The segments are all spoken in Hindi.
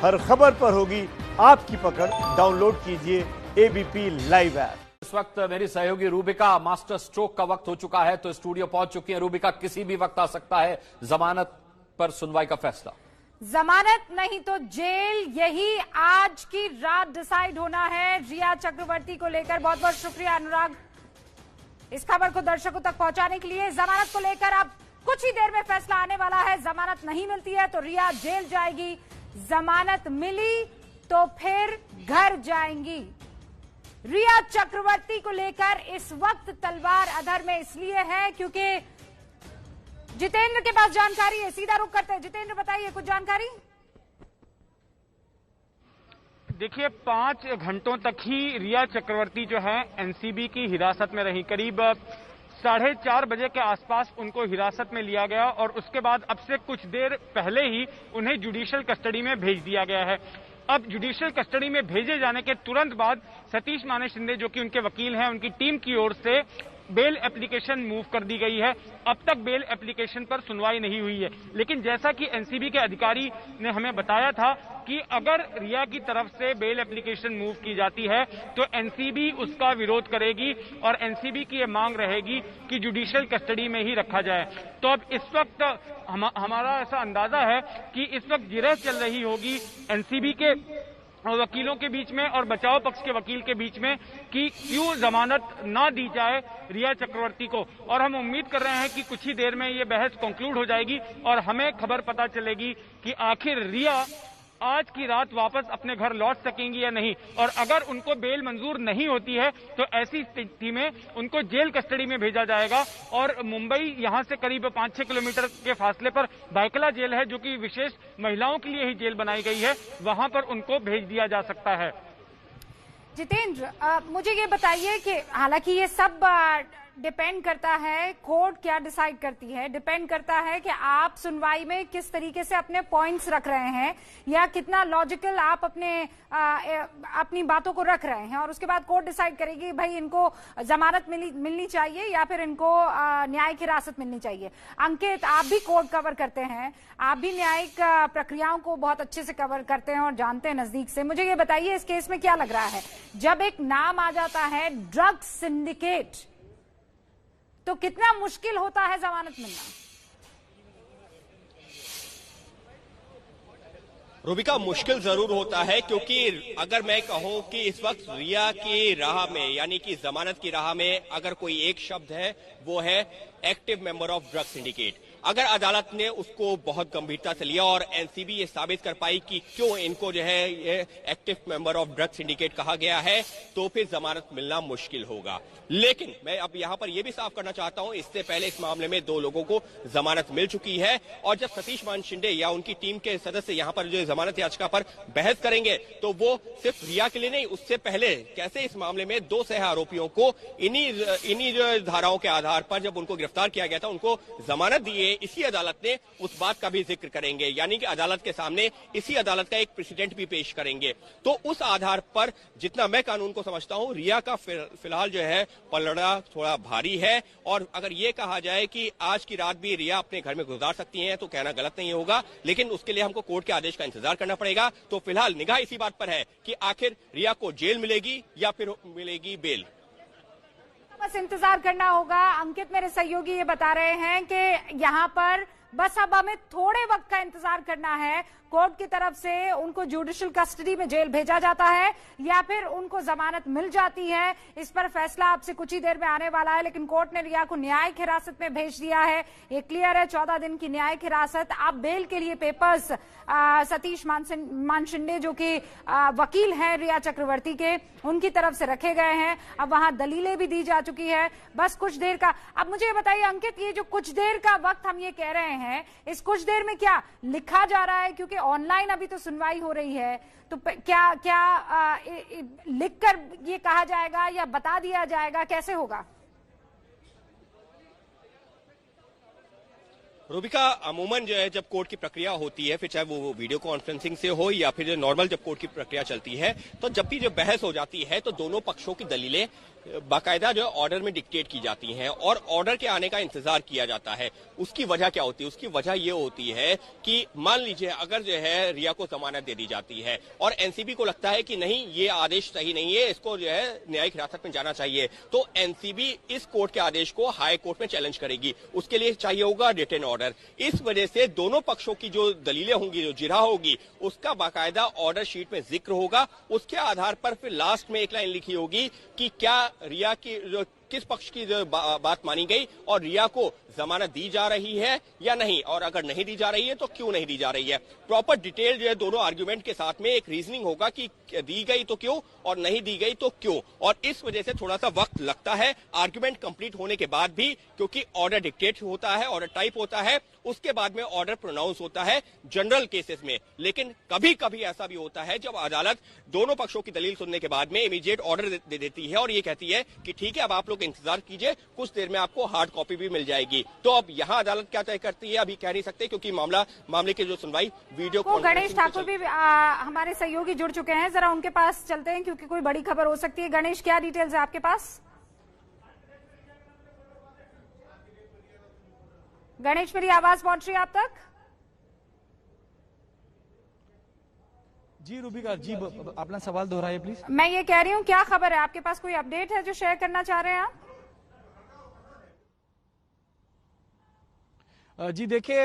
हर खबर पर होगी आपकी पकड़। डाउनलोड कीजिए एबीपी लाइव ऐप। इस वक्त मेरी सहयोगी रूबिका मास्टर स्ट्रोक का वक्त हो चुका है, तो स्टूडियो पहुंच चुकी है। रूबिका, किसी भी वक्त आ सकता है जमानत पर सुनवाई का फैसला। जमानत नहीं तो जेल, यही आज की रात डिसाइड होना है रिया चक्रवर्ती को लेकर। बहुत बहुत शुक्रिया अनुराग इस खबर को दर्शकों तक पहुंचाने के लिए। जमानत को लेकर अब कुछ ही देर में फैसला आने वाला है। जमानत नहीं मिलती है तो रिया जेल जाएगी, जमानत मिली तो फिर घर जाएंगी। रिया चक्रवर्ती को लेकर इस वक्त तलवार अधर में इसलिए है क्योंकि जितेंद्र के पास जानकारी है। सीधा रुख करते हैं। जितेंद्र, बताइए कुछ जानकारी। देखिए, 5 घंटों तक ही रिया चक्रवर्ती जो है एनसीबी की हिरासत में रही। करीब 4:30 बजे के आसपास उनको हिरासत में लिया गया और उसके बाद अब से कुछ देर पहले ही उन्हें जुडिशियल कस्टडी में भेज दिया गया है। अब जुडिशियल कस्टडी में भेजे जाने के तुरंत बाद सतीश माने शिंदे, जो कि उनके वकील हैं, उनकी टीम की ओर से बेल एप्लीकेशन मूव कर दी गई है। अब तक बेल एप्लीकेशन पर सुनवाई नहीं हुई है, लेकिन जैसा कि एनसीबी के अधिकारी ने हमें बताया था कि अगर रिया की तरफ से बेल एप्लीकेशन मूव की जाती है तो एनसीबी उसका विरोध करेगी और एनसीबी की यह मांग रहेगी कि जुडिशियल कस्टडी में ही रखा जाए। तो अब इस वक्त हमारा ऐसा अंदाजा है कि इस वक्त जिरह चल रही होगी एनसीबी के वकीलों के बीच में और बचाव पक्ष के वकील के बीच में कि क्यों जमानत ना दी जाए रिया चक्रवर्ती को। और हम उम्मीद कर रहे हैं कि कुछ ही देर में ये बहस कंक्लूड हो जाएगी और हमें खबर पता चलेगी कि आखिर रिया आज की रात वापस अपने घर लौट सकेंगी या नहीं। और अगर उनको बेल मंजूर नहीं होती है तो ऐसी स्थिति में उनको जेल कस्टडी में भेजा जाएगा। और मुंबई यहां से करीब 5-6 किलोमीटर के फासले पर बायकला जेल है, जो कि विशेष महिलाओं के लिए ही जेल बनाई गई है, वहां पर उनको भेज दिया जा सकता है। जितेंद्र, मुझे ये बताइए कि हालांकि ये सब डिपेंड करता है कोर्ट क्या डिसाइड करती है, डिपेंड करता है कि आप सुनवाई में किस तरीके से अपने पॉइंट्स रख रहे हैं या कितना लॉजिकल आप अपनी बातों को रख रहे हैं, और उसके बाद कोर्ट डिसाइड करेगी भाई इनको जमानत मिलनी चाहिए या फिर इनको न्यायिक हिरासत मिलनी चाहिए। अंकित, आप भी कोर्ट कवर करते हैं, आप भी न्यायिक प्रक्रियाओं को बहुत अच्छे से कवर करते हैं और जानते हैं नजदीक से। मुझे ये बताइए इस केस में क्या लग रहा है, जब एक नाम आ जाता है ड्रग सिंडिकेट तो कितना मुश्किल होता है जमानत मिलना? रूबिका, मुश्किल जरूर होता है, क्योंकि अगर मैं कहूं कि इस वक्त रिया की राह में, यानी कि जमानत की राह में अगर कोई एक शब्द है वो है active member of drug syndicate. अगर अदालत ने उसको बहुत गंभीरता से लिया और एनसीबी ये साबित कर पाई कि क्यों इनको जो है ये active member of drug syndicate कहा गया है, तो फिर जमानत मिलना मुश्किल होगा। लेकिन मैं अब यहां पर यह भी साफ करना चाहता हूं, इससे पहले इस मामले में 2 लोगों को जमानत मिल चुकी है और जब सतीश मान शिंदे या उनकी टीम के सदस्य यहां पर जो जमानत याचिका पर बहस करेंगे तो वो सिर्फ रिया के लिए नहीं, उससे पहले कैसे इस मामले में 2 सह आरोपियों को इन्हीं धाराओं के आधार पर जब उनको गिरफ्तार किया गया था उनको जमानत दी, इसी अदालत ने उस बात का भी जिक्र करेंगे, यानी कि अदालत के सामने इसी अदालत का एक प्रेसिडेंट भी पेश करेंगे। तो उस आधार पर जितना मैं कानून को समझता हूं, रिया का फिलहाल जो है पलड़ा थोड़ा भारी है। और अगर ये कहा जाए कि आज की रात भी रिया अपने घर में गुजार सकती हैं तो कहना गलत नहीं होगा, लेकिन उसके लिए हमको कोर्ट के आदेश का इंतजार करना पड़ेगा। तो फिलहाल निगाह इसी बात पर है कि आखिर रिया को जेल मिलेगी या फिर मिलेगी बेल। बस इंतजार करना होगा। अंकित, मेरे सहयोगी ये बता रहे हैं कि यहाँ पर बस अब हमें थोड़े वक्त का इंतजार करना है। कोर्ट की तरफ से उनको जुडिशियल कस्टडी में जेल भेजा जाता है या फिर उनको जमानत मिल जाती है, इस पर फैसला आपसे कुछ ही देर में आने वाला है। लेकिन कोर्ट ने रिया को न्यायिक हिरासत में भेज दिया है, ये क्लियर है, 14 दिन की न्यायिक हिरासत। अब बेल के लिए पेपर्स सतीश मान शिंदे, जो कि वकील हैं रिया चक्रवर्ती के, उनकी तरफ से रखे गए हैं। अब वहां दलीलें भी दी जा चुकी है। बस कुछ देर का, अब मुझे ये बताइए अंकित, ये जो कुछ देर का वक्त हम ये कह रहे हैं, इस कुछ देर में क्या लिखा जा रहा है? क्योंकि ऑनलाइन अभी तो सुनवाई हो रही है, तो क्या लिखकर ये कहा जाएगा या बता दिया जाएगा, कैसे होगा? रूबिका, अमूमन जो है जब कोर्ट की प्रक्रिया होती है, फिर चाहे वो वीडियो कॉन्फ्रेंसिंग से हो या फिर जो नॉर्मल जब कोर्ट की प्रक्रिया चलती है, तो जब भी जो बहस हो जाती है तो दोनों पक्षों की दलीलें बाकायदा जो ऑर्डर में डिक्टेट की जाती हैं और ऑर्डर के आने का इंतजार किया जाता है। उसकी वजह क्या होती है? उसकी वजह ये होती है कि मान लीजिए अगर जो है रिया को जमानत दे दी जाती है और एनसीबी को लगता है कि नहीं, ये आदेश सही नहीं है, इसको जो है न्यायिक हिरासत में जाना चाहिए, तो एनसीबी इस कोर्ट के आदेश को हाई कोर्ट में चैलेंज करेगी। उसके लिए चाहिए होगा रिटन ऑर्डर। इस वजह से दोनों पक्षों की जो दलीलें होंगी, जो जिरह होगी, उसका बाकायदा ऑर्डर शीट में जिक्र होगा। उसके आधार पर फिर लास्ट में एक लाइन लिखी होगी कि क्या रिया की जो किस पक्ष की जो बात मानी गई और रिया को जमानत दी जा रही है या नहीं, और अगर नहीं दी जा रही है तो क्यों नहीं दी जा रही है। प्रॉपर डिटेल जो है दोनों आर्गुमेंट के साथ में एक रीजनिंग होगा कि दी गई तो क्यों और नहीं दी गई तो क्यों, और इस वजह से थोड़ा सा वक्त लगता है आर्गुमेंट कंप्लीट होने के बाद भी, क्योंकि ऑर्डर डिक्टेट होता है, ऑर्डर टाइप होता है, उसके बाद में ऑर्डर प्रोनाउंस होता है जनरल केसेस में। लेकिन कभी कभी ऐसा भी होता है जब अदालत दोनों पक्षों की दलील सुनने के बाद में इमीडिएट ऑर्डर दे देती है और ये कहती है कि ठीक है, अब आप लोग इंतजार कीजिए, कुछ देर में आपको हार्ड कॉपी भी मिल जाएगी। तो अब यहाँ अदालत क्या तय करती है अभी कह नहीं सकते, क्योंकि मामले की जो सुनवाई वीडियो गणेश ठाकुर भी हमारे सहयोगी जुड़ चुके हैं, जरा उनके पास चलते हैं क्योंकि कोई बड़ी खबर हो सकती है। गणेश, क्या डिटेल्स है आपके पास? गणेश, मेरी आवाज पहुंच रही है आप तक? जी रूबिका जी, अपना सवाल दोहराइए प्लीज। मैं ये कह रही हूँ, क्या खबर है आपके पास? कोई अपडेट है जो शेयर करना चाह रहे हैं आप? जी देखिए,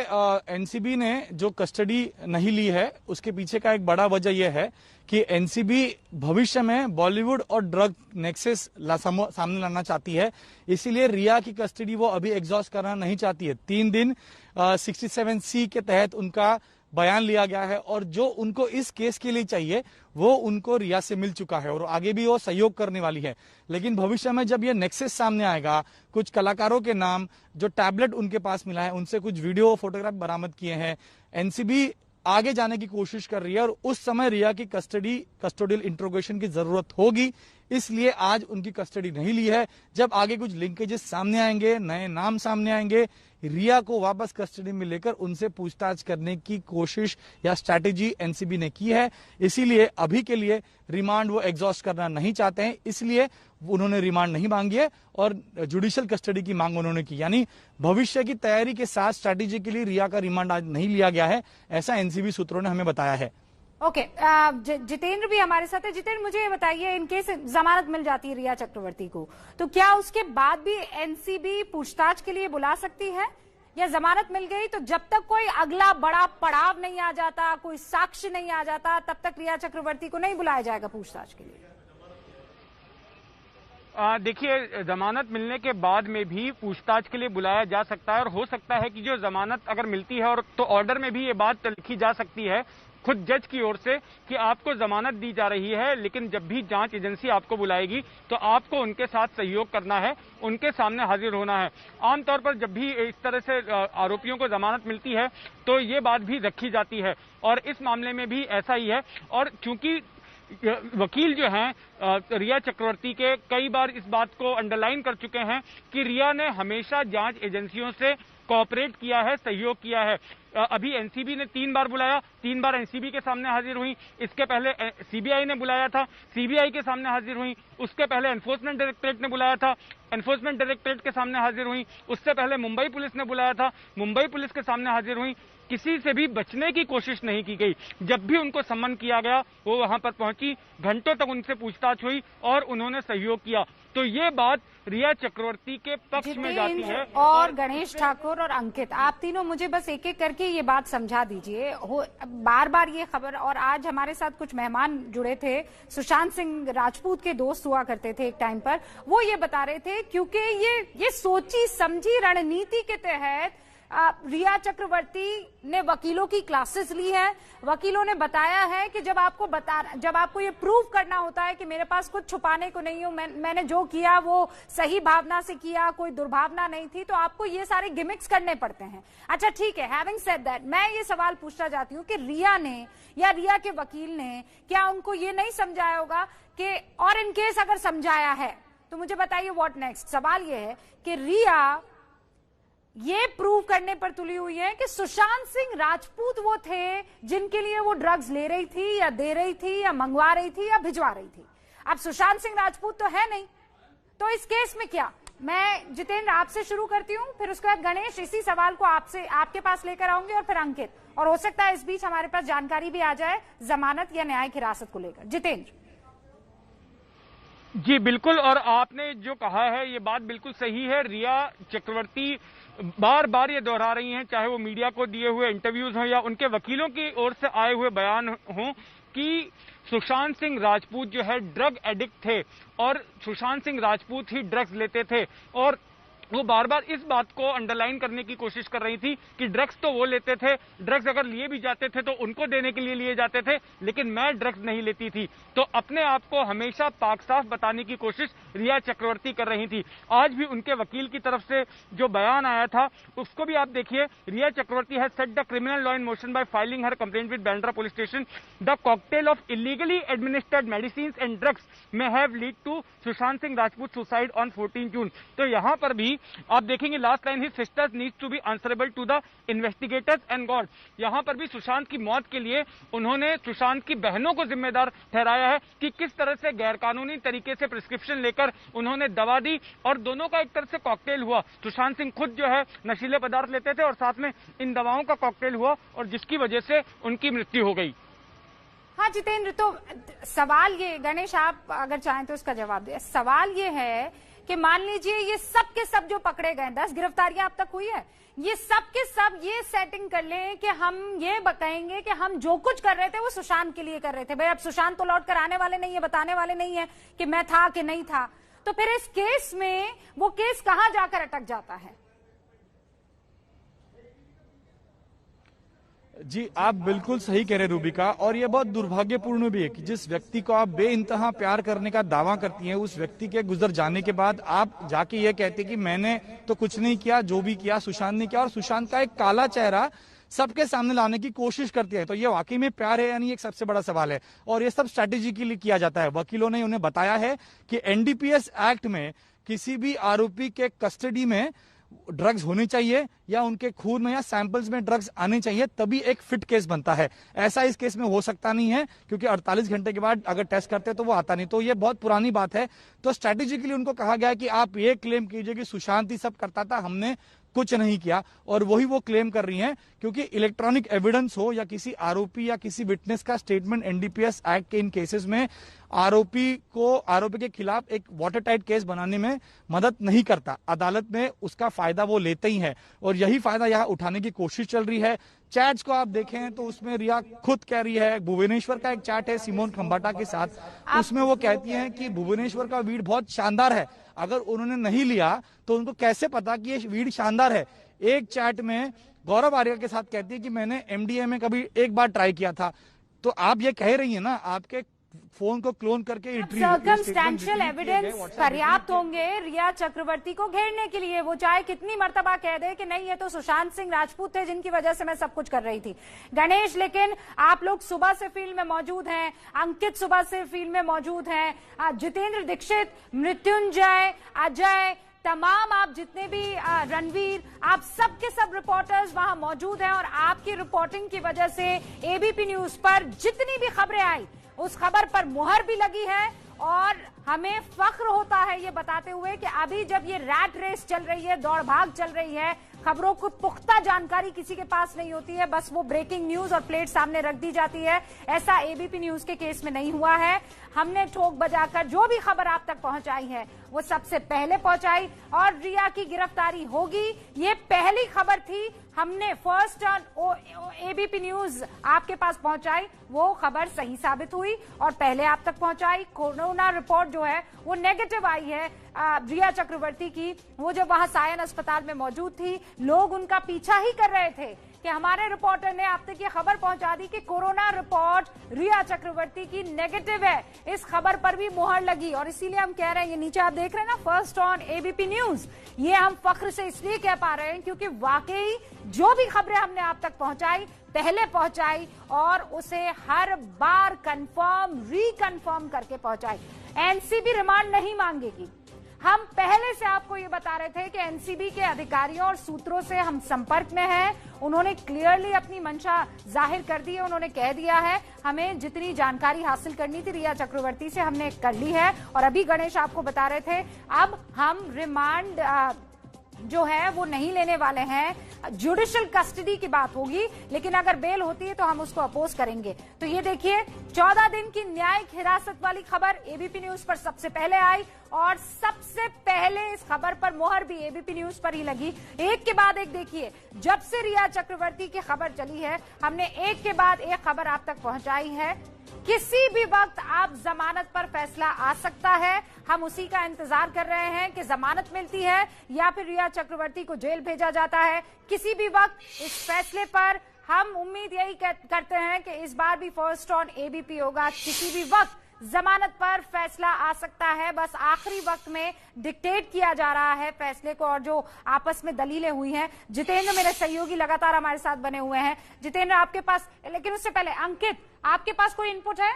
एनसीबी ने जो कस्टडी नहीं ली है उसके पीछे का एक बड़ा वजह यह है कि एनसीबी भविष्य में बॉलीवुड और ड्रग नेक्सस सामने लाना चाहती है। इसीलिए रिया की कस्टडी वो अभी एग्जॉस्ट करना नहीं चाहती है। 3 दिन 67C के तहत उनका बयान लिया गया है और जो उनको इस केस के लिए चाहिए वो उनको रिया से मिल चुका है और आगे भी वो सहयोग करने वाली है। लेकिन भविष्य में जब ये नेक्सस सामने आएगा, कुछ कलाकारों के नाम, जो टैबलेट उनके पास मिला है, उनसे कुछ वीडियो फोटोग्राफ बरामद किए हैं, एनसीबी आगे जाने की कोशिश कर रही है और उस समय रिया की कस्टोडियल इंट्रोगेशन की जरूरत होगी। इसलिए आज उनकी कस्टडी नहीं ली है। जब आगे कुछ लिंकेजेस सामने आएंगे, नए नाम सामने आएंगे, रिया को वापस कस्टडी में लेकर उनसे पूछताछ करने की कोशिश या स्ट्रैटेजी एनसीबी ने की है। इसीलिए अभी के लिए रिमांड वो एग्जॉस्ट करना नहीं चाहते हैं, इसलिए उन्होंने रिमांड नहीं मांगी है और जुडिशियल कस्टडी की मांग उन्होंने की। यानी भविष्य की तैयारी के साथ स्ट्रैटेजी के लिए रिया का रिमांड आज नहीं लिया गया है, ऐसा एनसीबी सूत्रों ने हमें बताया है। ओके, जितेंद्र भी हमारे साथ है। जितेंद्र, मुझे ये बताइए, इनकेस जमानत मिल जाती है रिया चक्रवर्ती को, तो क्या उसके बाद भी एनसीबी पूछताछ के लिए बुला सकती है, या जमानत मिल गई तो जब तक कोई अगला बड़ा पड़ाव नहीं आ जाता, कोई साक्ष्य नहीं आ जाता, तब तक रिया चक्रवर्ती को नहीं बुलाया जाएगा पूछताछ के लिए? देखिए, जमानत मिलने के बाद में भी पूछताछ के लिए बुलाया जा सकता है और हो सकता है कि जो जमानत अगर मिलती है और तो ऑर्डर में भी ये बात लिखी जा सकती है खुद जज की ओर से कि आपको जमानत दी जा रही है, लेकिन जब भी जांच एजेंसी आपको बुलाएगी तो आपको उनके साथ सहयोग करना है, उनके सामने हाजिर होना है। आमतौर पर जब भी इस तरह से आरोपियों को जमानत मिलती है तो ये बात भी रखी जाती है और इस मामले में भी ऐसा ही है। और चूंकि वकील जो हैं रिया चक्रवर्ती के कई बार इस बात को अंडरलाइन कर चुके हैं कि रिया ने हमेशा जांच एजेंसियों से कोऑपरेट किया है, सहयोग किया है। अभी एनसीबी ने 3 बार बुलाया, 3 बार एनसीबी के सामने हाजिर हुई। इसके पहले सीबीआई ने बुलाया था, सीबीआई के सामने हाजिर हुई। उसके पहले एनफोर्समेंट डायरेक्टरेट ने बुलाया था, एनफोर्समेंट डायरेक्टरेट के सामने हाजिर हुई। उससे पहले मुंबई पुलिस ने बुलाया था, मुंबई पुलिस के सामने हाजिर हुई। किसी से भी बचने की कोशिश नहीं की गई। जब भी उनको सम्मन किया गया वो वहां पर पहुंची, घंटों तक उनसे पूछताछ हुई और उन्होंने सहयोग किया। तो ये बात रिया चक्रवर्ती के पक्ष में जाती है। और गणेश ठाकुर और अंकित, आप तीनों मुझे बस एक एक करके ये बात समझा दीजिए। बार बार ये खबर, और आज हमारे साथ कुछ मेहमान जुड़े थे, सुशांत सिंह राजपूत के दोस्त हुआ करते थे एक टाइम पर, वो ये बता रहे थे क्योंकि ये सोची समझी रणनीति के तहत रिया चक्रवर्ती ने वकीलों की क्लासेस ली है। वकीलों ने बताया है कि जब आपको ये प्रूव करना होता है कि मेरे पास कुछ छुपाने को नहीं हो, मैंने जो किया वो सही भावना से किया, कोई दुर्भावना नहीं थी, तो आपको ये सारे गिमिक्स करने पड़ते हैं। अच्छा ठीक है, हैविंग सेड दैट, मैं ये सवाल पूछना चाहती हूँ कि रिया ने या रिया के वकील ने क्या उनको ये नहीं समझाया होगा कि, और इन केस अगर समझाया है तो मुझे बताइए व्हाट नेक्स्ट। सवाल ये है कि रिया ये प्रूव करने पर तुली हुई है कि सुशांत सिंह राजपूत वो थे जिनके लिए वो ड्रग्स ले रही थी या दे रही थी या मंगवा रही थी या भिजवा रही थी। अब सुशांत सिंह राजपूत तो है नहीं, तो इस केस में क्या? मैं जितेंद्र आपसे शुरू करती हूँ, फिर उसके बाद गणेश, इसी सवाल को आपसे आपके पास लेकर आऊंगी, और फिर अंकित, और हो सकता है इस बीच हमारे पास जानकारी भी आ जाए जमानत या न्यायिक हिरासत को लेकर। जितेंद्र। जी बिल्कुल, और आपने जो कहा है ये बात बिल्कुल सही है। रिया चक्रवर्ती बार बार ये दोहरा रही हैं, चाहे वो मीडिया को दिए हुए इंटरव्यूज हों या उनके वकीलों की ओर से आए हुए बयान हों, कि सुशांत सिंह राजपूत जो है ड्रग एडिक्ट थे और सुशांत सिंह राजपूत ही ड्रग्स लेते थे। और वो बार बार इस बात को अंडरलाइन करने की कोशिश कर रही थी कि ड्रग्स तो वो लेते थे, ड्रग्स अगर लिए भी जाते थे तो उनको देने के लिए लिए जाते थे, लेकिन मैं ड्रग्स नहीं लेती थी। तो अपने आप को हमेशा पाक साफ बताने की कोशिश रिया चक्रवर्ती कर रही थी। आज भी उनके वकील की तरफ से जो बयान आया था उसको भी आप देखिए। Rhea Chakraborty has set the criminal law in motion by filing her complaint with Bandra police station. The cocktail of illegally administered medicine and drugs may have lead to Sushant Singh Rajput suicide on 14 June. तो यहाँ पर भी आप देखेंगे last line, his sisters needs to be answerable to the investigators and God. यहाँ पर भी सुशांत की मौत के लिए उन्होंने सुशांत की बहनों को जिम्मेदार ठहराया है कि किस तरह से गैरकानूनी तरीके से प्रिस्क्रिप्शन लेकर उन्होंने दवा दी और दोनों का एक तरह से कॉकटेल हुआ। सुशांत सिंह खुद जो है नशीले पदार्थ लेते थे और साथ में इन दवाओं का कॉकटेल हुआ और जिसकी वजह से उनकी मृत्यु हो गई। हाँ जितेंद्र, तो सवाल ये, गणेश आप अगर चाहें तो इसका जवाब दें। सवाल ये है कि मान लीजिए ये सब के सब जो पकड़े गए, 10 गिरफ्तारियां अब तक हुई है, ये सब के सब ये सेटिंग कर लें कि हम ये बताएंगे कि हम जो कुछ कर रहे थे वो सुशांत के लिए कर रहे थे। भाई अब सुशांत तो लौट कर आने वाले नहीं है, बताने वाले नहीं है कि मैं था कि नहीं था, तो फिर इस केस में वो केस कहां जाकर अटक जाता है? जी आप बिल्कुल सही कह रहे रूबिका, और ये बहुत दुर्भाग्यपूर्ण भी है कि जिस व्यक्ति को आप बेइंतहा प्यार करने का दावा करती हैं, उस व्यक्ति के गुजर जाने के बाद आप जाके ये कहते कि मैंने तो कुछ नहीं किया, जो भी किया सुशांत ने किया, और सुशांत का एक काला चेहरा सबके सामने लाने की कोशिश करती है। तो ये वाकई में प्यार है यानी एक सबसे बड़ा सवाल है, और ये सब स्ट्रैटेजी के लिए किया जाता है। वकीलों ने उन्हें बताया है कि एनडीपीएस एक्ट में किसी भी आरोपी के कस्टडी में ड्रग्स होने चाहिए या उनके खून में या सैंपल्स में ड्रग्स आने चाहिए, तभी एक फिट केस बनता है। ऐसा इस केस में हो सकता नहीं है क्योंकि 48 घंटे के बाद अगर टेस्ट करते हैं तो वो आता नहीं। तो ये बहुत पुरानी बात है। तो स्ट्रैटेजिकली उनको कहा गया कि आप ये क्लेम कीजिए कि सुशांत ही सब करता था, हमने कुछ नहीं किया, और वही वो क्लेम कर रही हैं क्योंकि इलेक्ट्रॉनिक एविडेंस हो या किसी आरोपी या किसी विटनेस का स्टेटमेंट एनडीपीएस एक्ट के इन केसेस में आरोपी के खिलाफ एक वाटर टाइट केस बनाने में मदद नहीं करता। अदालत में उसका फायदा वो लेते ही है और यही फायदा यहाँ उठाने की कोशिश चल रही है। चैट्स को आप देखें तो उसमें रिया खुद कह रही है, भुवनेश्वर का एक चैट है सिमोन खंबाटा के साथ, उसमें वो कहती हैं कि भुवनेश्वर का वीड बहुत शानदार है, अगर उन्होंने नहीं लिया तो उनको कैसे पता कि ये वीड शानदार है। एक चैट में गौरव आर्या के साथ कहती है कि मैंने एमडीए में कभी एक बार ट्राई किया था। तो आप ये कह रही है ना, आपके फोन को क्लोन करके सर्कमस्टेंशियल एविडेंस पर्याप्त होंगे रिया चक्रवर्ती को घेरने के लिए। वो चाहे कितनी मर्तबा कह दे कि नहीं ये तो सुशांत सिंह राजपूत थे जिनकी वजह से मैं सब कुछ कर रही थी। गणेश, लेकिन आप लोग सुबह से फील्ड में मौजूद हैं, अंकित सुबह से फील्ड में मौजूद हैं, जितेंद्र दीक्षित, मृत्युंजय, अजय, तमाम आप जितने भी रणवीर, आप सब के सब रिपोर्टर्स वहां मौजूद हैं और आपकी रिपोर्टिंग की वजह से एबीपी न्यूज पर जितनी भी खबरें आई उस खबर पर मुहर भी लगी है। और हमें फख्र होता है ये बताते हुए कि अभी जब ये रैट रेस चल रही है, दौड़ भाग चल रही है, खबरों को पुख्ता जानकारी किसी के पास नहीं होती है, बस वो ब्रेकिंग न्यूज और प्लेट सामने रख दी जाती है। ऐसा एबीपी न्यूज के केस में नहीं हुआ है। हमने ठोक बजाकर जो भी खबर आप तक पहुंचाई है वो सबसे पहले पहुंचाई और रिया की गिरफ्तारी होगी ये पहली खबर थी। हमने फर्स्ट ऑन एबीपी न्यूज आपके पास पहुंचाई, वो खबर सही साबित हुई और पहले आप तक पहुंचाई। कोरोना रिपोर्ट जो है वो नेगेटिव आई है रिया चक्रवर्ती की। वो जब वहां सायन अस्पताल में मौजूद थी, लोग उनका पीछा ही कर रहे थे कि हमारे रिपोर्टर ने आप तक ये खबर पहुंचा दी कि कोरोना रिपोर्ट रिया चक्रवर्ती की नेगेटिव है। इस खबर पर भी मुहर लगी और इसीलिए हम कह रहे हैं, ये नीचे आप देख रहे हैं ना, फर्स्ट ऑन एबीपी न्यूज। ये हम फख्र से इसलिए कह पा रहे हैं क्योंकि वाकई जो भी खबरें हमने आप तक पहुंचाई पहले पहुंचाई और उसे हर बार कंफर्म रिकंफर्म करके पहुंचाई। एनसीबी रिमांड नहीं मांगेगी, हम पहले से आपको ये बता रहे थे कि एनसीबी के अधिकारियों और सूत्रों से हम संपर्क में हैं। उन्होंने क्लियरली अपनी मंशा जाहिर कर दी है। उन्होंने कह दिया है हमें जितनी जानकारी हासिल करनी थी रिया चक्रवर्ती से हमने कर ली है। और अभी गणेश आपको बता रहे थे अब हम रिमांड जो है वो नहीं लेने वाले हैं, जुडिशियल कस्टडी की बात होगी, लेकिन अगर बेल होती है तो हम उसको अपोज करेंगे। तो ये देखिए 14 दिन की न्यायिक हिरासत वाली खबर एबीपी न्यूज पर सबसे पहले आई और सबसे पहले इस खबर पर मोहर भी एबीपी न्यूज पर ही लगी। एक के बाद एक देखिए, जब से रिया चक्रवर्ती की खबर चली है हमने एक के बाद एक खबर आप तक पहुंचाई है। किसी भी वक्त आप जमानत पर फैसला आ सकता है। हम उसी का इंतजार कर रहे हैं कि जमानत मिलती है या फिर रिया चक्रवर्ती को जेल भेजा जाता है। किसी भी वक्त इस फैसले पर हम उम्मीद यही करते हैं कि इस बार भी फर्स्ट ऑन एबीपी होगा। किसी भी वक्त जमानत पर फैसला आ सकता है, बस आखिरी वक्त में डिक्टेट किया जा रहा है फैसले को। और जो आपस में दलीलें हुई हैं, जितेंद्र मेरे सहयोगी लगातार हमारे साथ बने हुए हैं। जितेंद्र आपके पास, लेकिन उससे पहले अंकित आपके पास कोई इनपुट है?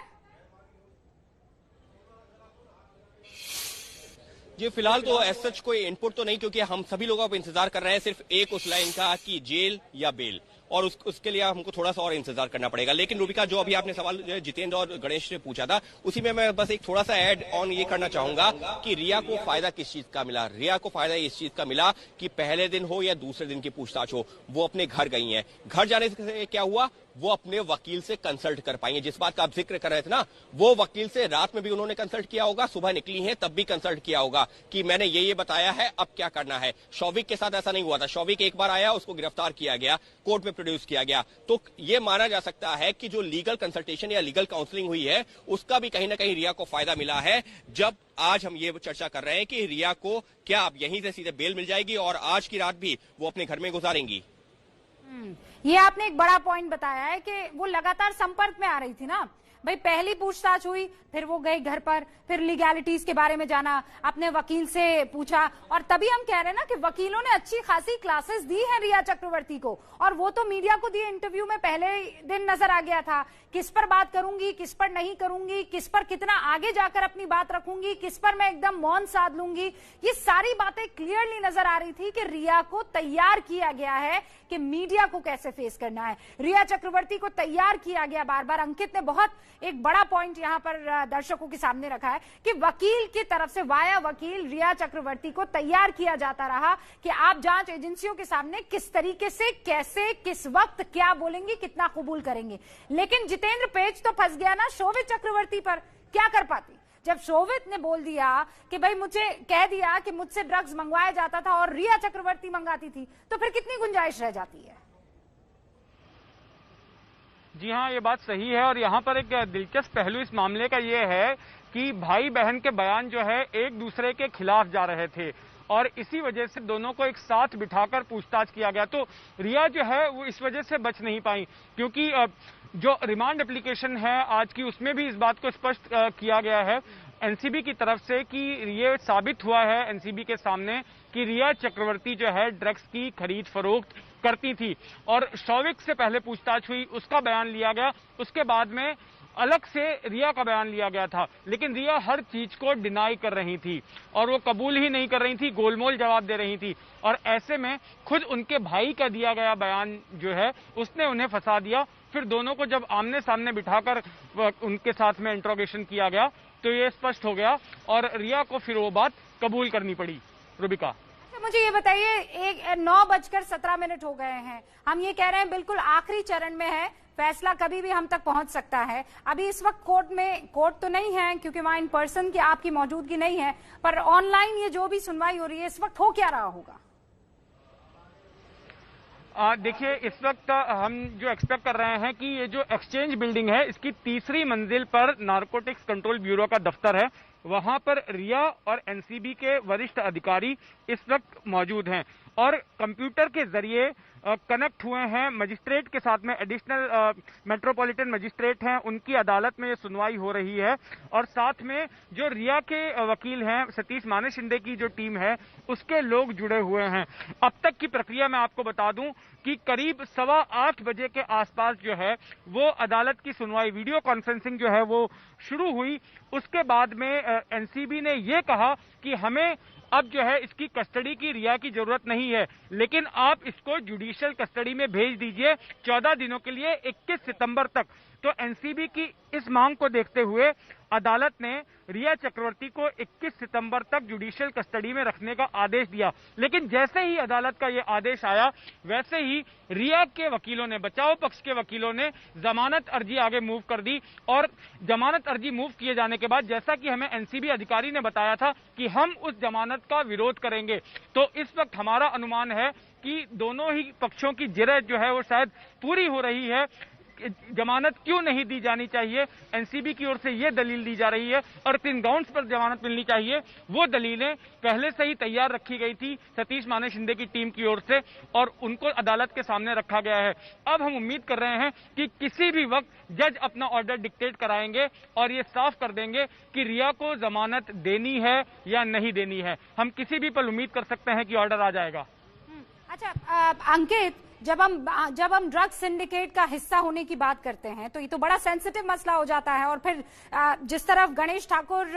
जी फिलहाल तो एज सच कोई इनपुट तो नहीं, क्योंकि हम सभी लोगों को इंतजार कर रहे हैं सिर्फ एक उस लाइन का कि जेल या बेल, और उसके लिए हमको थोड़ा सा और इंतजार करना पड़ेगा। लेकिन रूबिका, जो अभी आपने सवाल जितेंद्र और गणेश से पूछा था, उसी में मैं बस एक थोड़ा सा ऐड ऑन ये करना चाहूंगा कि रिया को फायदा किस चीज का मिला। रिया को फायदा इस चीज का मिला कि पहले दिन हो या दूसरे दिन की पूछताछ हो, वो अपने घर गई हैं। घर जाने से क्या हुआ, वो अपने वकील से कंसल्ट कर पाएंगे। जिस बात का आप जिक्र कर रहे थे ना, वो वकील से रात में भी उन्होंने कंसल्ट किया होगा, सुबह निकली हैं तब भी कंसल्ट किया होगा कि मैंने ये बताया है, अब क्या करना है। शौविक के साथ ऐसा नहीं हुआ था। शौविक एक बार आया, उसको गिरफ्तार किया गया, कोर्ट में प्रोड्यूस किया गया। तो ये माना जा सकता है कि जो लीगल कंसल्टेशन या लीगल काउंसलिंग हुई है उसका भी कहीं ना कहीं रिया को फायदा मिला है। जब आज हम ये चर्चा कर रहे हैं कि रिया को क्या अब यहीं से सीधे बेल मिल जाएगी और आज की रात भी वो अपने घर में गुजारेंगी। ये आपने एक बड़ा पॉइंट बताया है कि वो लगातार संपर्क में आ रही थी ना भाई। पहली पूछताछ हुई, फिर वो गए घर पर, फिर लीगैलिटीज के बारे में जाना, अपने वकील से पूछा, और तभी हम कह रहे हैं ना कि वकीलों ने अच्छी खासी क्लासेस दी हैं रिया चक्रवर्ती को। और वो तो मीडिया को दिए इंटरव्यू में पहले दिन नजर आ गया था, किस पर बात करूंगी, किस पर नहीं करूंगी, किस पर कितना आगे जाकर अपनी बात रखूंगी, किस पर मैं एकदम मौन साध लूंगी। ये सारी बातें क्लियरली नजर आ रही थी कि रिया को तैयार किया गया है कि मीडिया को कैसे फेस करना है। रिया चक्रवर्ती को तैयार किया गया बार बार। अंकित ने बहुत एक बड़ा पॉइंट यहां पर दर्शकों के सामने रखा है कि वकील की तरफ से वाया वकील रिया चक्रवर्ती को तैयार किया जाता रहा कि आप जांच एजेंसियों के सामने किस तरीके से, कैसे, किस वक्त क्या बोलेंगे, कितना कबूल करेंगे। लेकिन जितेंद्र पेच तो फंस गया ना शोभित चक्रवर्ती पर। क्या कर पाती जब शोभित ने बोल दिया कि भाई मुझे कह दिया कि मुझसे ड्रग्स मंगवाया जाता था और रिया चक्रवर्ती मंगाती थी, तो फिर कितनी गुंजाइश रह जाती है? जी हाँ, ये बात सही है। और यहाँ पर एक दिलचस्प पहलू इस मामले का ये है कि भाई बहन के बयान जो है एक दूसरे के खिलाफ जा रहे थे और इसी वजह से दोनों को एक साथ बिठाकर पूछताछ किया गया। तो रिया जो है वो इस वजह से बच नहीं पाई, क्योंकि जो रिमांड एप्लीकेशन है आज की, उसमें भी इस बात को स्पष्ट किया गया है एनसीबी की तरफ से कि ये साबित हुआ है एनसीबी के सामने कि रिया चक्रवर्ती जो है ड्रग्स की खरीद फरोख्त करती थी। और शौविक से पहले पूछताछ हुई, उसका बयान लिया गया, उसके बाद में अलग से रिया का बयान लिया गया था। लेकिन रिया हर चीज को डिनाई कर रही थी और वो कबूल ही नहीं कर रही थी, गोलमोल जवाब दे रही थी। और ऐसे में खुद उनके भाई का दिया गया बयान जो है उसने उन्हें फंसा दिया। फिर दोनों को जब आमने सामने बिठाकर उनके साथ में इंट्रोगेशन किया गया तो ये स्पष्ट हो गया और रिया को फिर वो बात कबूल करनी पड़ी। रूबिका, मुझे ये बताइए, 9:17 हो गए हैं, हम ये कह रहे हैं बिल्कुल आखिरी चरण में है, फैसला कभी भी हम तक पहुंच सकता है। अभी इस वक्त कोर्ट तो नहीं है क्योंकि वहां इन पर्सन की आपकी मौजूदगी नहीं है, पर ऑनलाइन ये जो भी सुनवाई हो रही है इस वक्त हो क्या रहा होगा? देखिए, इस वक्त हम जो एक्सपेक्ट कर रहे हैं कि ये जो एक्सचेंज बिल्डिंग है इसकी तीसरी मंजिल पर नारकोटिक्स कंट्रोल ब्यूरो का दफ्तर है, वहां पर रिया और एनसीबी के वरिष्ठ अधिकारी इस वक्त मौजूद हैं और कंप्यूटर के जरिए कनेक्ट हुए हैं मजिस्ट्रेट के साथ में, एडिशनल मेट्रोपॉलिटन मजिस्ट्रेट हैं, उनकी अदालत में ये सुनवाई हो रही है। और साथ में जो रिया के वकील हैं, सतीश माने शिंदे की जो टीम है, उसके लोग जुड़े हुए हैं। अब तक की प्रक्रिया मैं आपको बता दूं कि करीब 8:15 बजे के आसपास जो है वो अदालत की सुनवाई, वीडियो कॉन्फ्रेंसिंग जो है वो शुरू हुई। उसके बाद में एनसीबी ने ये कहा कि हमें अब जो है इसकी कस्टडी की, रिया की जरूरत नहीं है, लेकिन आप इसको जुडिशियल कस्टडी में भेज दीजिए 14 दिनों के लिए, 21 सितंबर तक। तो एनसीबी की इस मांग को देखते हुए अदालत ने रिया चक्रवर्ती को 21 सितंबर तक जुडिशियल कस्टडी में रखने का आदेश दिया। लेकिन जैसे ही अदालत का यह आदेश आया, वैसे ही रिया के वकीलों ने, बचाव पक्ष के वकीलों ने जमानत अर्जी आगे मूव कर दी। और जमानत अर्जी मूव किए जाने के बाद, जैसा कि हमें एनसीबी अधिकारी ने बताया था कि हम उस जमानत का विरोध करेंगे, तो इस वक्त हमारा अनुमान है कि दोनों ही पक्षों की जिरह जो है वो शायद पूरी हो रही है। जमानत क्यों नहीं दी जानी चाहिए, एनसीबी की ओर से यह दलील दी जा रही है, और 3 ग्राउंड्स पर जमानत मिलनी चाहिए। वो दलीलें पहले से ही तैयार रखी गई थी सतीश माने शिंदे की टीम की ओर से, और उनको अदालत के सामने रखा गया है। अब हम उम्मीद कर रहे हैं कि किसी भी वक्त जज अपना ऑर्डर डिक्टेट कराएंगे और ये साफ कर देंगे कि रिया को जमानत देनी है या नहीं देनी है। हम किसी भी पल उम्मीद कर सकते हैं कि ऑर्डर आ जाएगा। अच्छा अंकित, जब हम ड्रग सिंडिकेट का हिस्सा होने की बात करते हैं तो ये तो बड़ा सेंसिटिव मसला हो जाता है। और फिर जिस तरफ गणेश ठाकुर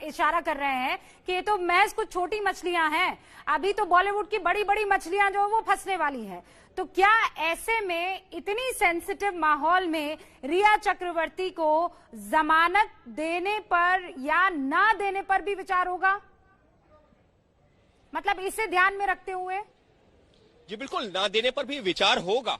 इशारा कर रहे हैं कि ये तो महज कुछ छोटी मछलियां हैं, अभी तो बॉलीवुड की बड़ी बड़ी मछलियां जो वो फंसने वाली हैं। तो क्या ऐसे में इतनी सेंसिटिव माहौल में रिया चक्रवर्ती को जमानत देने पर या ना देने पर भी विचार होगा? मतलब इसे ध्यान में रखते हुए? जी बिल्कुल, ना देने पर भी विचार होगा,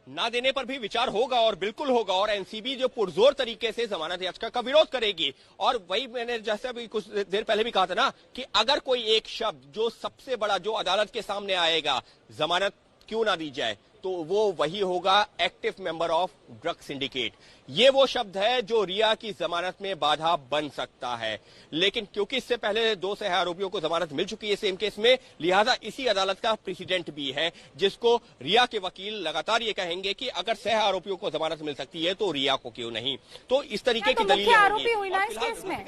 ना देने पर भी विचार होगा और बिल्कुल होगा। और एनसीबी जो पुरजोर तरीके से जमानत याचिका का विरोध करेगी। और वही मैंने जैसे अभी कुछ देर पहले भी कहा था ना कि अगर कोई एक शब्द जो सबसे बड़ा जो अदालत के सामने आएगा, जमानत क्यों ना दी जाए, तो वो वही होगा active member of drug syndicate. ये वो शब्द है जो रिया की जमानत में बाधा बन सकता है। लेकिन क्योंकि इससे पहले 2 सह आरोपियों को जमानत मिल चुकी है सेम केस में, लिहाजा इसी अदालत का प्रेसिडेंट भी है, जिसको रिया के वकील लगातार ये कहेंगे कि अगर सह आरोपियों को जमानत मिल सकती है तो रिया को क्यों नहीं। तो इस तरीके की दलीलें आरोपी हुई ना इस केस में,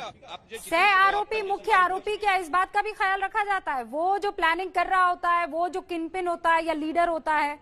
सह आरोपी, मुख्य आरोपी, क्या इस बात का भी ख्याल रखा जाता है? वो जो प्लानिंग कर रहा होता है, वो जो किंगपिन होता है या लीडर होता है?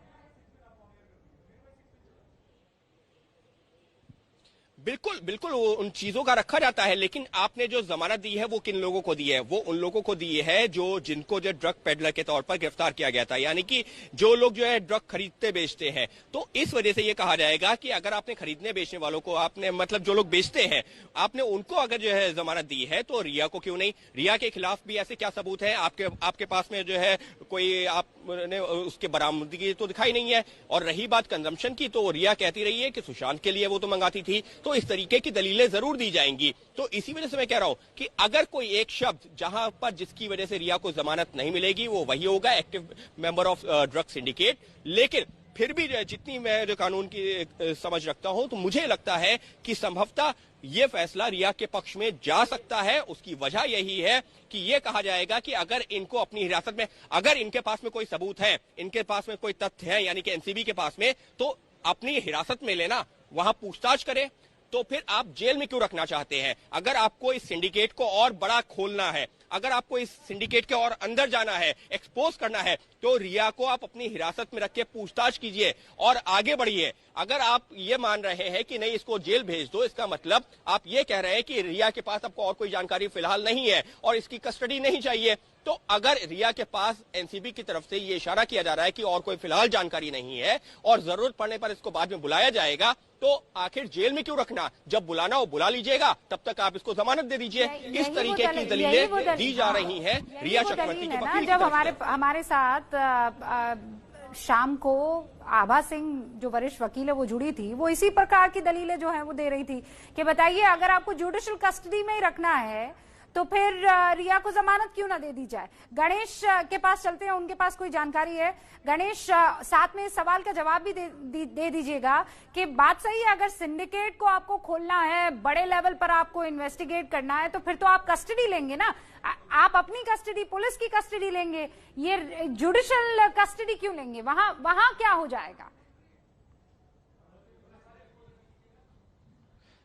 बिल्कुल बिल्कुल, वो उन चीजों का रखा जाता है। लेकिन आपने जो जमानत दी है वो किन लोगों को दी है? वो उन लोगों को दी है जिनको जो ड्रग पेडलर के तौर पर गिरफ्तार किया गया था, यानी कि जो लोग जो है ड्रग खरीदते बेचते हैं। तो इस वजह से ये कहा जाएगा कि अगर आपने खरीदने बेचने वालों को, आपने मतलब जो लोग बेचते हैं, आपने उनको अगर जो है जमानत दी है तो रिया को क्यों नहीं? रिया के खिलाफ भी ऐसे क्या सबूत है? आपके पास में जो है कोई आपने उसके बरामदगी तो दिखाई नहीं है। और रही बात कंजम्पशन की, तो रिया कहती रही है कि सुशांत के लिए वो तो मंगाती थी। तो इस तरीके की दलीलें जरूर दी जाएंगी। तो इसी वजह से मैं कह रहा हूं कि अगर कोई एक शब्द जहां पर जिसकी वजह से रिया को जमानत नहीं मिलेगी, वो वही होगा active member of drug syndicate. लेकिन फिर भी जितनी मैं जो कानून की समझ रखता हूं, तो मुझे लगता है कि संभवतः ये फैसला रिया के पक्ष में जा सकता है। उसकी वजह यही है कि ये कहा जाएगा कि अगर इनको अपनी हिरासत में, अगर इनके पास में कोई सबूत है, इनके पास में कोई तथ्य है, यानी कि एनसीबी के पास में, तो अपनी हिरासत में लेना, वहां पूछताछ करें। तो फिर आप जेल में क्यों रखना चाहते हैं? अगर आपको इस सिंडिकेट को और बड़ा खोलना है, अगर आपको इस सिंडिकेट के और अंदर जाना है, एक्सपोज करना है, तो रिया को आप अपनी हिरासत में रख के पूछताछ कीजिए और आगे बढ़िए। अगर आप ये मान रहे हैं कि नहीं इसको जेल भेज दो, इसका मतलब आप ये कह रहे हैं कि रिया के पास आपको और कोई जानकारी फिलहाल नहीं है और इसकी कस्टडी नहीं चाहिए। तो अगर रिया के पास एनसीबी की तरफ से ये इशारा किया जा रहा है कि और कोई फिलहाल जानकारी नहीं है और जरूरत पड़ने पर इसको बाद में बुलाया जाएगा, तो आखिर जेल में क्यों रखना? जब बुलाना हो बुला लीजिएगा, तब तक आप इसको जमानत दे दीजिए। इस तरीके की दलीलें दी जा रही हैं रिया चक्रवर्ती के वकील। जब हमारे साथ शाम को आभा सिंह जो वरिष्ठ वकील है वो जुड़ी थी, वो इसी प्रकार की दलीलें जो है वो दे रही थी कि बताइए अगर आपको जुडिशियल कस्टडी में ही रखना है तो फिर रिया को जमानत क्यों ना दे दी जाए। गणेश के पास चलते हैं, उनके पास कोई जानकारी है। गणेश, साथ में इस सवाल का जवाब भी दे दीजिएगा कि बात सही है, अगर सिंडिकेट को आपको खोलना है, बड़े लेवल पर आपको इन्वेस्टिगेट करना है, तो फिर तो आप कस्टडी लेंगे ना, आप अपनी कस्टडी, पुलिस की कस्टडी लेंगे, ये जुडिशियल कस्टडी क्यों लेंगे? वहां क्या हो जाएगा?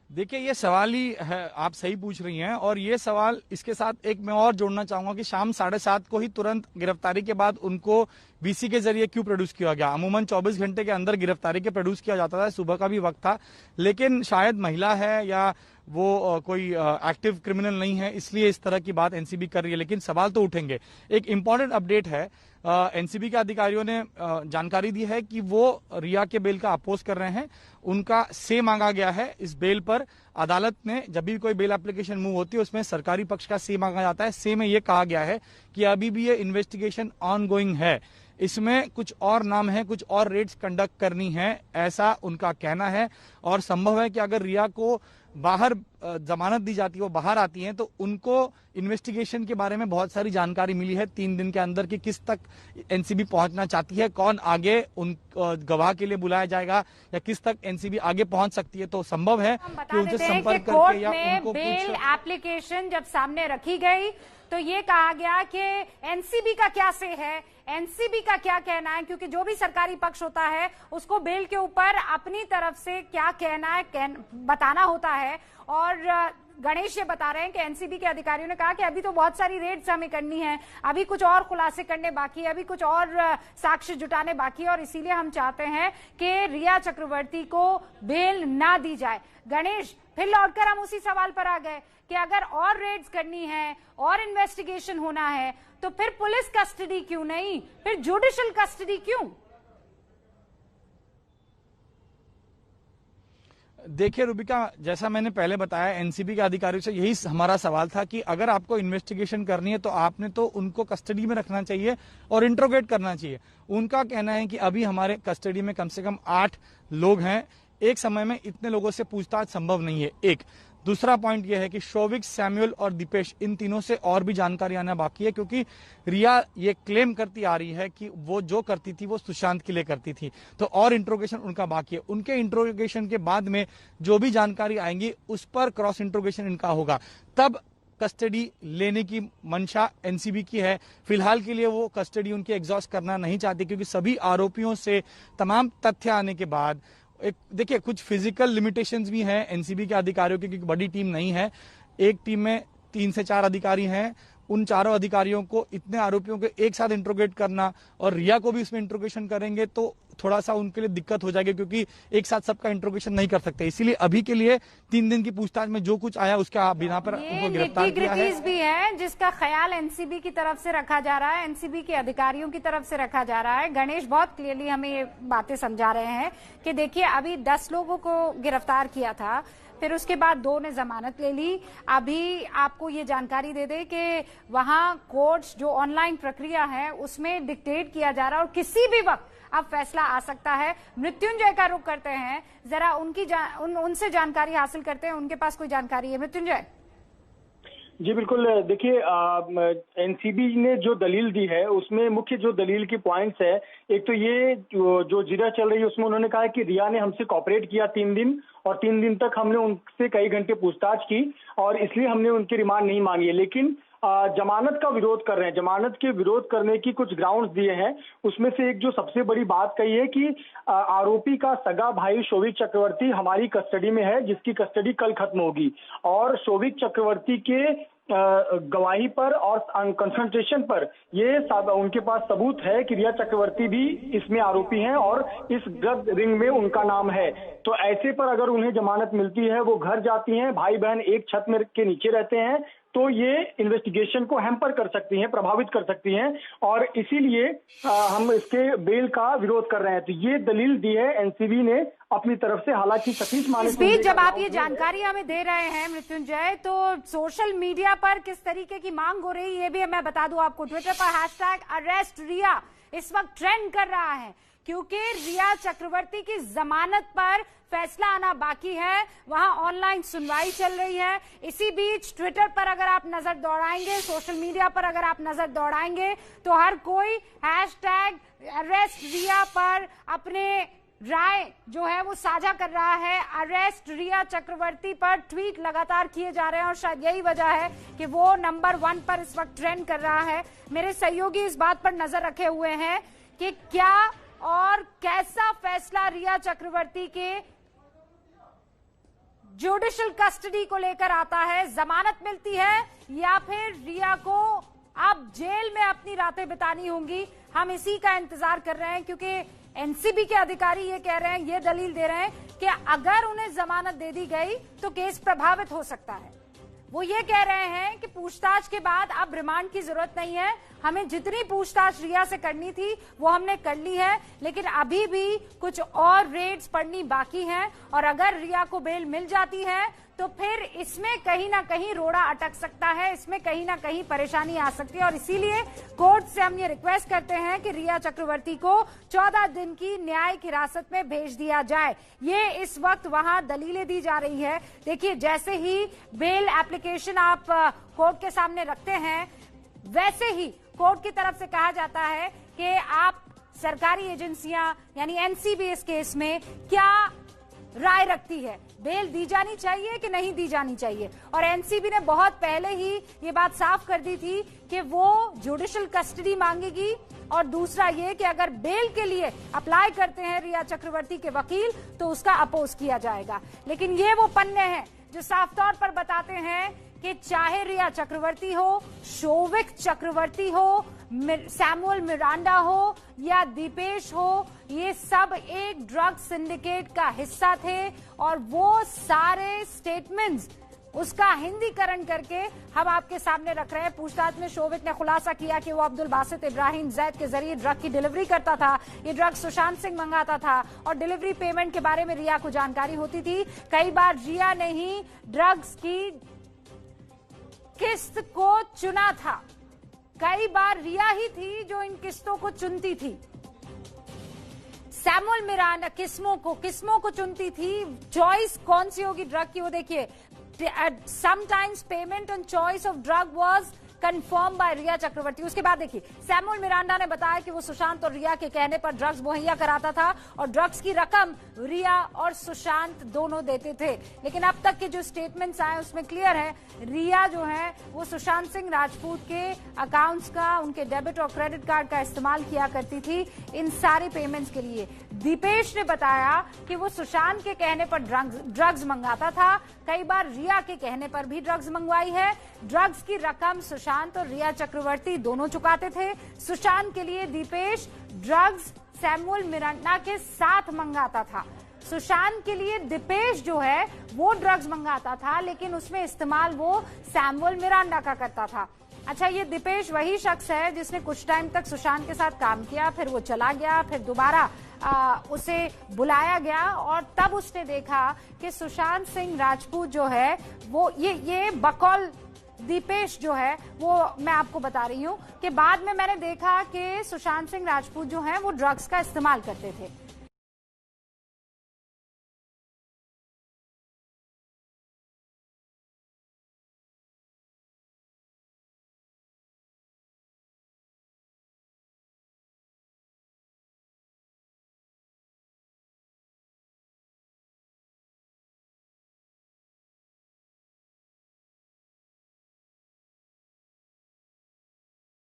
देखिए, ये सवाल ही है, आप सही पूछ रही हैं। और ये सवाल, इसके साथ एक मैं और जोड़ना चाहूंगा कि शाम 7:30 को ही तुरंत गिरफ्तारी के बाद उनको बीसी के जरिए क्यों प्रोड्यूस किया गया। अमूमन 24 घंटे के अंदर गिरफ्तारी के प्रोड्यूस किया जाता था, सुबह का भी वक्त था, लेकिन शायद महिला है या वो कोई एक्टिव क्रिमिनल नहीं है, इसलिए इस तरह की बात एनसीबी कर रही है। लेकिन सवाल तो उठेंगे। एक इंपॉर्टेंट अपडेट है, एनसीबी के अधिकारियों ने जानकारी दी है कि वो रिया के बेल का अपोज कर रहे हैं। उनका से मांगा गया है इस बेल पर। अदालत ने जब भी कोई बेल एप्लीकेशन मूव होती है उसमें सरकारी पक्ष का से मांगा जाता है। से में ये कहा गया है कि अभी भी ये इन्वेस्टिगेशन ऑनगोइंग है, इसमें कुछ और नाम है, कुछ और रेड्स कंडक्ट करनी है, ऐसा उनका कहना है। और संभव है कि अगर रिया को बाहर जमानत दी जाती है, वो बाहर आती हैं, तो उनको इन्वेस्टिगेशन के बारे में बहुत सारी जानकारी मिली है 3 दिन के अंदर कि किस तक एनसीबी पहुंचना चाहती है, कौन आगे उन गवाह के लिए बुलाया जाएगा या किस तक एनसीबी आगे पहुंच सकती है। तो संभव है कि उनसे संपर्क करके या उनको बेल एप्लीकेशन जब सामने रखी गई तो ये कहा गया कि एनसीबी का क्या से है, एनसीबी का क्या कहना है, क्योंकि जो भी सरकारी पक्ष होता है उसको बेल के ऊपर अपनी तरफ से क्या कहना है बताना होता है। और गणेश ये बता रहे हैं कि एनसीबी के अधिकारियों ने कहा कि अभी तो बहुत सारी रेड्स हमें करनी है, अभी कुछ और खुलासे करने बाकी है, अभी कुछ और साक्ष्य जुटाने बाकी है, और इसीलिए हम चाहते हैं कि रिया चक्रवर्ती को बेल ना दी जाए। गणेश, फिर लौटकर हम उसी सवाल पर आ गए कि अगर और रेड्स करनी है और इन्वेस्टिगेशन होना है तो फिर पुलिस कस्टडी क्यों नहीं, फिर जुडिशियल कस्टडी क्यों? देखिए रूबिका, जैसा मैंने पहले बताया, एनसीबी के अधिकारियों से यही हमारा सवाल था कि अगर आपको इन्वेस्टिगेशन करनी है तो आपने तो उनको कस्टडी में रखना चाहिए और इंट्रोगेट करना चाहिए। उनका कहना है कि अभी हमारे कस्टडी में कम से कम 8 लोग हैं, एक समय में इतने लोगों से पूछताछ संभव नहीं है। एक दूसरा पॉइंट यह है कि शोविक, सैमुअल और दीपेश, इन तीनों से और भी जानकारी आना बाकी है, क्योंकि रिया ये क्लेम करती आ रही है कि वो जो करती थी वो सुशांत के लिए करती थी, तो और इंट्रोगेशन उनका बाकी है। उनके इंट्रोगेशन के बाद में जो भी जानकारी आएंगी उस पर क्रॉस इंट्रोगेशन इनका होगा, तब कस्टडी लेने की मंशा एनसीबी की है। फिलहाल के लिए वो कस्टडी उनकी एग्जॉस्ट करना नहीं चाहती, क्योंकि सभी आरोपियों से तमाम तथ्य आने के बाद एक देखिए कुछ फिजिकल लिमिटेशंस भी हैं एनसीबी के अधिकारियों की, क्योंकि बड़ी टीम नहीं है। एक टीम में 3 से 4 अधिकारी हैं, उन चारों अधिकारियों को इतने आरोपियों को एक साथ इंट्रोगेट करना और रिया को भी इसमें इंट्रोगेशन करेंगे तो थोड़ा सा उनके लिए दिक्कत हो जाएगी, क्योंकि एक साथ सबका इंट्रोगेशन नहीं कर सकते। इसीलिए अभी के लिए 3 दिन की पूछताछ में जो कुछ आया उसके बिना पर उनको गिरफ्तार किया है। भी है जिसका ख्याल एनसीबी की तरफ से रखा जा रहा है, एनसीबी के अधिकारियों की तरफ से रखा जा रहा है। गणेश बहुत क्लियरली हमें ये बातें समझा रहे हैं कि देखिए अभी 10 लोगों को गिरफ्तार किया था, फिर उसके बाद 2 ने जमानत ले ली। अभी आपको ये जानकारी दे दे कि वहां कोर्ट्स जो ऑनलाइन प्रक्रिया है उसमें डिक्टेट किया जा रहा है और किसी भी वक्त अब फैसला आ सकता है। मृत्युंजय का रुख करते हैं, जरा उनसे जानकारी हासिल करते हैं, उनके पास कोई जानकारी है? मृत्युंजय जी बिल्कुल, देखिए एनसीबी ने जो दलील दी है उसमें मुख्य जो दलील की पॉइंट्स है, एक तो ये जो जिरा चल रही है उसमें उन्होंने कहा कि रिया ने हमसे कॉपरेट किया 3 दिन और 3 दिन तक हमने उनसे कई घंटे पूछताछ की और इसलिए हमने उनकी रिमांड नहीं मांगी है। लेकिन जमानत का विरोध कर रहे हैं, जमानत के विरोध करने की कुछ ग्राउंड्स दिए हैं। उसमें से एक जो सबसे बड़ी बात कही है कि आरोपी का सगा भाई शोविक चक्रवर्ती हमारी कस्टडी में है, जिसकी कस्टडी कल खत्म होगी और शोविक चक्रवर्ती के गवाही पर और कंसंट्रेशन पर ये उनके पास सबूत है कि रिया चक्रवर्ती भी इसमें आरोपी हैं और इस ड्रग रिंग में उनका नाम है। तो ऐसे पर अगर उन्हें जमानत मिलती है, वो घर जाती हैं, भाई बहन एक छत में के नीचे रहते हैं, तो ये इन्वेस्टिगेशन को हैम्पर कर सकती हैं, प्रभावित कर सकती हैं और इसीलिए हम इसके बेल का विरोध कर रहे हैं। तो ये दलील दी है एनसीबी ने अपनी तरफ से। हालांकि सतीश माने इस बीच जब आप ये जानकारी हमें दे रहे हैं मृत्युंजय, तो सोशल मीडिया पर किस तरीके की मांग हो रही है ये भी मैं बता दूं आपको। ट्विटर पर #अरेस्ट रिया इस वक्त ट्रेंड कर रहा है, क्योंकि रिया चक्रवर्ती की जमानत पर फैसला आना बाकी है, वहां ऑनलाइन सुनवाई चल रही है। इसी बीच ट्विटर पर अगर आप नजर दौड़ाएंगे, सोशल मीडिया पर अगर आप नजर दौड़ाएंगे, तो हर कोई हैशटैग अरेस्ट रिया पर अपने राय जो है वो साझा कर रहा है। अरेस्ट रिया चक्रवर्ती पर ट्वीट लगातार किए जा रहे हैं और शायद यही वजह है कि वो नंबर 1 पर इस वक्त ट्रेंड कर रहा है। मेरे सहयोगी इस बात पर नजर रखे हुए हैं कि क्या और कैसा फैसला रिया चक्रवर्ती के जुडिशियल कस्टडी को लेकर आता है, जमानत मिलती है या फिर रिया को अब जेल में अपनी रातें बितानी होंगी। हम इसी का इंतजार कर रहे हैं क्योंकि एनसीबी के अधिकारी ये कह रहे हैं, ये दलील दे रहे हैं कि अगर उन्हें जमानत दे दी गई तो केस प्रभावित हो सकता है। वो ये कह रहे हैं कि पूछताछ के बाद अब रिमांड की जरूरत नहीं है, हमें जितनी पूछताछ रिया से करनी थी वो हमने कर ली है, लेकिन अभी भी कुछ और रेड्स पड़नी बाकी हैं और अगर रिया को बेल मिल जाती है तो फिर इसमें कहीं ना कहीं रोड़ा अटक सकता है, इसमें कहीं ना कहीं परेशानी आ सकती है। और इसीलिए कोर्ट से हम ये रिक्वेस्ट करते हैं कि रिया चक्रवर्ती को 14 दिन की न्यायिक हिरासत में भेज दिया जाए। ये इस वक्त वहां दलीलें दी जा रही है। देखिए, जैसे ही बेल एप्लीकेशन आप कोर्ट के सामने रखते हैं, वैसे ही कोर्ट की तरफ से कहा जाता है कि आप सरकारी एजेंसियां यानी एनसीबी इस केस में क्या राय रखती है, बेल दी जानी चाहिए कि नहीं दी जानी चाहिए। और एनसीबी ने बहुत पहले ही ये बात साफ कर दी थी कि वो जुडिशियल कस्टडी मांगेगी और दूसरा ये कि अगर बेल के लिए अप्लाई करते हैं रिया चक्रवर्ती के वकील तो उसका अपोज किया जाएगा। लेकिन ये वो पन्ने हैं जो साफ तौर पर बताते हैं कि चाहे रिया चक्रवर्ती हो, शोविक चक्रवर्ती हो, सैमुअल मिरांडा हो या दीपेश हो, ये सब एक ड्रग सिंडिकेट का हिस्सा थे और वो सारे स्टेटमेंट्स उसका हिंदीकरण करके हम आपके सामने रख रहे हैं। पूछताछ में शोविक ने खुलासा किया कि वो अब्दुल बासित इब्राहिम जैद के जरिए ड्रग की डिलीवरी करता था, ये ड्रग सुशांत सिंह मंगाता था और डिलीवरी पेमेंट के बारे में रिया को जानकारी होती थी। कई बार रिया ने ही ड्रग्स की किस्त को चुना था, कई बार रिया ही थी जो इन किस्तों को चुनती थी। सैमुअल मिरांडा किस्मों को चुनती थी। चॉइस कौन सी होगी ड्रग की, वो देखिए, sometimes payment on choice of drug was confirm by Rhea Chakraborty. उसके बाद देखिए, सैमुअल मिरांडा ने बताया कि वो सुशांत और रिया के कहने पर ड्रग्स मुहैया कराता था और ड्रग्स की रकम रिया और सुशांत दोनों देते थे। लेकिन अब तक के जो स्टेटमेंट्स आए उसमें क्लियर है, रिया जो है वो सुशांत सिंह राजपूत के अकाउंट्स का, उनके डेबिट और क्रेडिट कार्ड का इस्तेमाल किया करती थी इन सारी पेमेंट्स के लिए। दीपेश ने बताया कि वो सुशांत के कहने पर ड्रग्स मंगाता था, कई बार रिया के कहने पर भी ड्रग्स मंगवाई है। ड्रग्स की रकम सुशांत और रिया चक्रवर्ती दोनों चुकाते थे। सुशांत के लिए दीपेश ड्रग्स सैमुअल मिरांडा के साथ मंगाता था। सुशांत के लिए दीपेश जो है वो ड्रग्स मंगाता था, लेकिन उसमें इस्तेमाल वो सैमुअल मिरांडा का करता था। अच्छा, ये दीपेश वही शख्स है जिसने कुछ टाइम तक सुशांत के साथ काम किया, फिर वो चला गया, फिर दोबारा उसे बुलाया गया और तब उसने देखा कि सुशांत सिंह राजपूत जो है वो ये बकौल दीपेश जो है वो मैं आपको बता रही हूँ कि बाद में मैंने देखा कि सुशांत सिंह राजपूत जो है वो ड्रग्स का इस्तेमाल करते थे।